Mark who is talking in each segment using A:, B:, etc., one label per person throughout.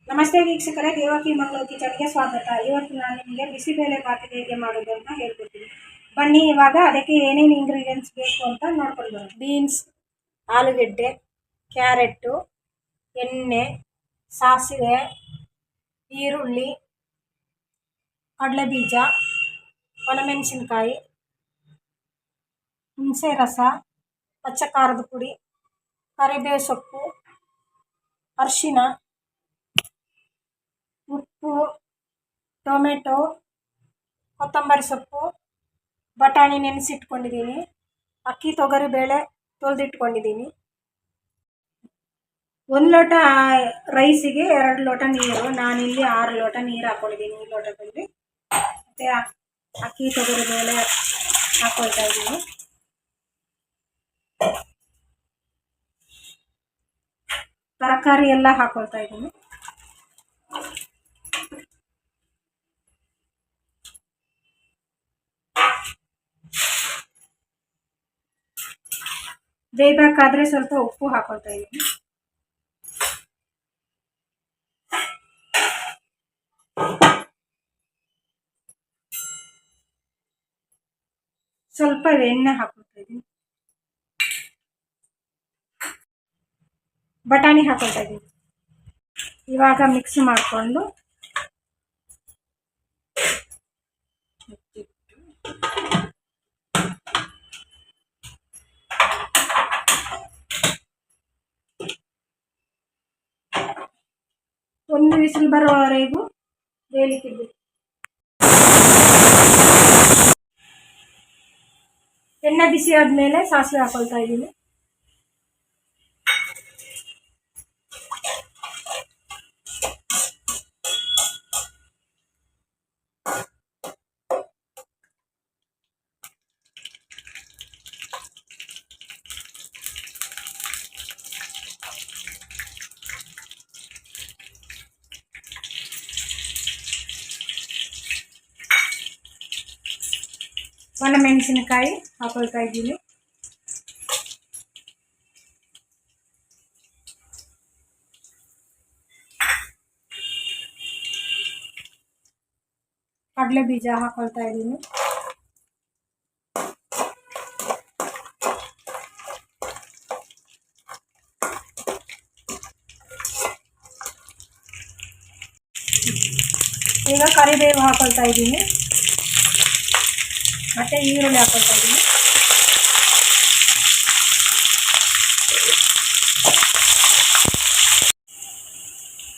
A: ನಮಸ್ತೆ ವೀಕ್ಷಕರೇ, ದೇವಕಿ ಮಂಗಳೂರು ಕಿಚನ್ಗೆ ಸ್ವಾಗತ. ಇವತ್ತು ನಾನು ನಿಮಗೆ ಬಿಸಿಬೇಳೆ ಬಾತ್ ಹೇಗೆ ಮಾಡೋದು ಅಂತ ಹೇಳ್ಕೊಡ್ತೀನಿ. ಬನ್ನಿ, ಇವಾಗ ಅದಕ್ಕೆ ಏನೇನು ಇಂಗ್ರೀಡಿಯೆಂಟ್ಸ್ ಬೇಕು ಅಂತ ನೋಡ್ಕೊಂಡು ಬರೋಣ. ಬೀನ್ಸ್, ಆಲೂಗೆಡ್ಡೆ, ಕ್ಯಾರೆಟು, ಎಣ್ಣೆ, ಸಾಸಿವೆ, ಈರುಳ್ಳಿ, ಕಡಲೆಬೀಜ, ಒಣಮೆಣಸಿನ್ಕಾಯಿ, ಹುಣಸೆ ರಸ, ಪಚ್ಚ ಖಾರದ ಪುಡಿ, ಕರಿಬೇವು ಸೊಪ್ಪು, ಅರಿಶಿನ, ಉಪ್ಪು, ಟೊಮೆಟೊ, ಕೊತ್ತಂಬರಿ ಸೊಪ್ಪು, ಬಟಾಣಿ ನೆನೆಸಿಟ್ಕೊಂಡಿದ್ದೀನಿ, ಅಕ್ಕಿ ತೊಗರಿ ಬೇಳೆ ತೊಳೆದಿಟ್ಕೊಂಡಿದ್ದೀನಿ. 1 ಲೋಟ ರೈಸಿಗೆ 2 ಲೋಟ ನೀರು. ನಾನಿಲ್ಲಿ 6 ಲೋಟ ನೀರು ಹಾಕ್ಕೊಂಡಿದ್ದೀನಿ ಈ ಲೋಟದಲ್ಲಿ. ಮತ್ತು ಅಕ್ಕಿ ತೊಗರಿ ಬೇಳೆ ಹಾಕ್ಕೊಳ್ತಾ ಇದ್ದೀನಿ. ತರಕಾರಿ ಎಲ್ಲ ಹಾಕ್ಕೊಳ್ತಾ ಇದ್ದೀನಿ. ಬೇಯಬೇಕಾದ್ರೆ ಸ್ವಲ್ಪ ಉಪ್ಪು ಹಾಕೊಳ್ತಾ ಇದ್ದೀನಿ. ಸ್ವಲ್ಪ ಎಣ್ಣೆ ಹಾಕೊಳ್ತಾ ಇದ್ದೀನಿ. ಬಟಾಣಿ ಹಾಕೊಳ್ತಾ ಇದ್ದೀನಿ. ಇವಾಗ ಮಿಕ್ಸ್ ಮಾಡಿಕೊಂಡು ಒಂದು ವಿಸಿಲ್ ಬರೋವರೆಗೂ ಬೇಯಲಿಕ್ಕಿದ್ದು. ಎಣ್ಣೆ ಬಿಸಿ ಆದಮೇಲೆ ಸಾಸಿವೆ ಹಾಕೊಳ್ತಾ ಇದ್ದೀನಿ. ಒಣಮೆಣಸಿನಕಾಯಿ ಹಾಕೊಳ್ತಾ ಇದ್ದೀನಿ. ಕಡಲೆ ಬೀಜ ಹಾಕೊಳ್ತಾ ಇದ್ದೀನಿ. ಈಗ ಕರಿಬೇವು ಹಾಕೊಳ್ತಾ ಇದ್ದೀನಿ. ಮತ್ತು ಈರುಳ್ಳಿ ಹಾಕೊಳ್ತಾ ಇದ್ದೀನಿ.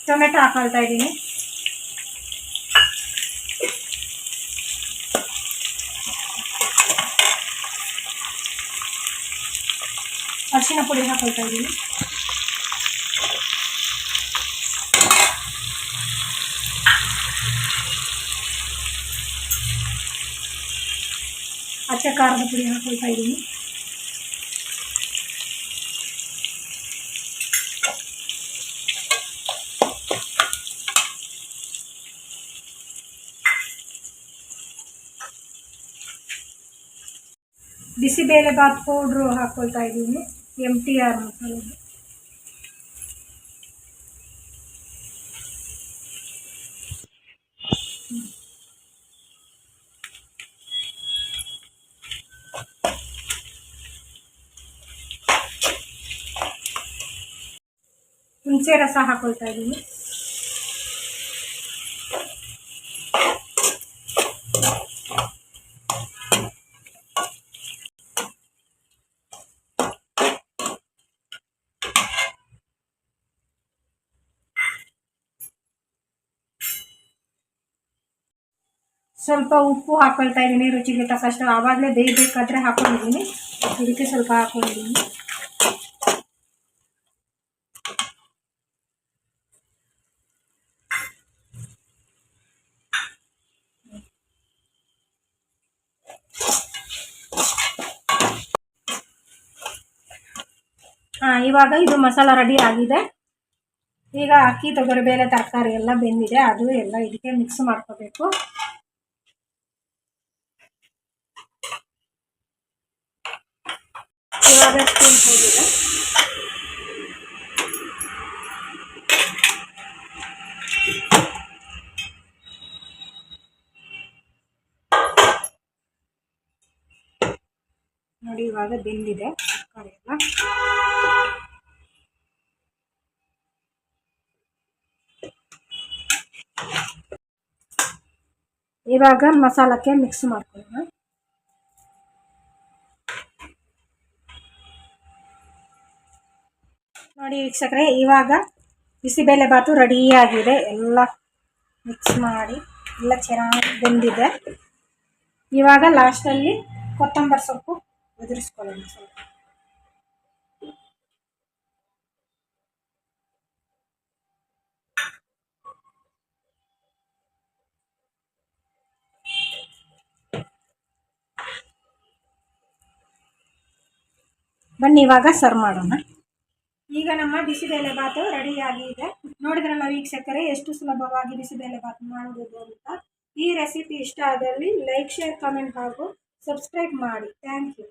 A: ಟೊಮೆಟೊ ಹಾಕೊಳ್ತಾ ಇದ್ದೀನಿ. ಅರಿಶಿನ ಪುಡಿ ಹಾಕೊಳ್ತಾ ಇದ್ದೀನಿ. ಪಚ್ಚ ಖಾರದ ಪುಡಿ ಹಾಕೊಳ್ತಾ ಇದ್ದೀನಿ. ಬಿಸಿಬೇಳೆ ಬಾತ್ ಪೌಡ್ರು ಹಾಕ್ಕೊಳ್ತಾ ಇದ್ದೀನಿ. MTR ಮಸಾಲೆ. ಹುಣಸೆ ರಸ ಹಾಕೊಳ್ತಾ ಇದ್ದೀನಿ. ಸ್ವಲ್ಪ ಉಪ್ಪು ಹಾಕ್ಕೊಳ್ತಾ ಇದ್ದೀನಿ ರುಚಿಗೆ ತಕ್ಕಷ್ಟು. ಆವಾಗಲೇ ಬೇಯಬೇಕಾದ್ರೆ ಹಾಕ್ಕೊಂಡಿದ್ದೀನಿ, ಇದಕ್ಕೆ ಸ್ವಲ್ಪ ಹಾಕ್ಕೊಂಡಿದ್ದೀನಿ. ಇವಾಗ ಇದು ಮಸಾಲ ರೆಡಿ ಆಗಿದೆ. ಈಗ ಅಕ್ಕಿ ತೊಗರಿಬೇಳೆ ತರಕಾರಿ ಎಲ್ಲ ಬೆಂದಿದೆ, ಅದು ಎಲ್ಲ ಇದಕ್ಕೆ ಮಿಕ್ಸ್ ಮಾಡ್ಕೋಬೇಕು. ಇವಾಗ ಸ್ಪೂನ್ ಹೋಗಿದೆ. ನೋಡಿ ಇವಾಗ ಬೆಂದಿದೆ ತರಕಾರಿ ಎಲ್ಲ. ಇವಾಗ ಮಸಾಲಕ್ಕೆ ಮಿಕ್ಸ್ ಮಾಡ್ಕೊಳ್ಳೋಣ. ನೋಡಿ ವೀಕ್ಷಕರೇ, ಇವಾಗ ಬಿಸಿಬೇಳೆಬಾತು ರೆಡಿಯಾಗಿದೆ. ಎಲ್ಲ ಮಿಕ್ಸ್ ಮಾಡಿ ಎಲ್ಲ ಚೆನ್ನಾಗಿ ಬೆಂದಿದೆ. ಇವಾಗ ಲಾಸ್ಟಲ್ಲಿ ಕೊತ್ತಂಬರಿ ಸೊಪ್ಪು ಉದುರಿಸ್ಕೊಳ್ಳೋಣ ಸ್ವಲ್ಪ. ಬನ್ನಿ ಇವಾಗ ಸರ್ವ್ ಮಾಡೋಣ. ಈಗ ನಮ್ಮ ಬಿಸಿಬೇಳೆಬಾತು ರೆಡಿಯಾಗಿದೆ. ನೋಡಿದ್ರಲ್ಲ ವೀಕ್ಷಕರೇ, ಎಷ್ಟು ಸುಲಭವಾಗಿ ಬಿಸಿಬೇಳೆಬಾತು ಮಾಡುವುದು ಅಂತ. ಈ ರೆಸಿಪಿ ಇಷ್ಟ ಆದಲ್ಲಿ ಲೈಕ್, ಶೇರ್, ಕಾಮೆಂಟ್ ಹಾಗೂ ಸಬ್ಸ್ಕ್ರೈಬ್ ಮಾಡಿ. Thank you.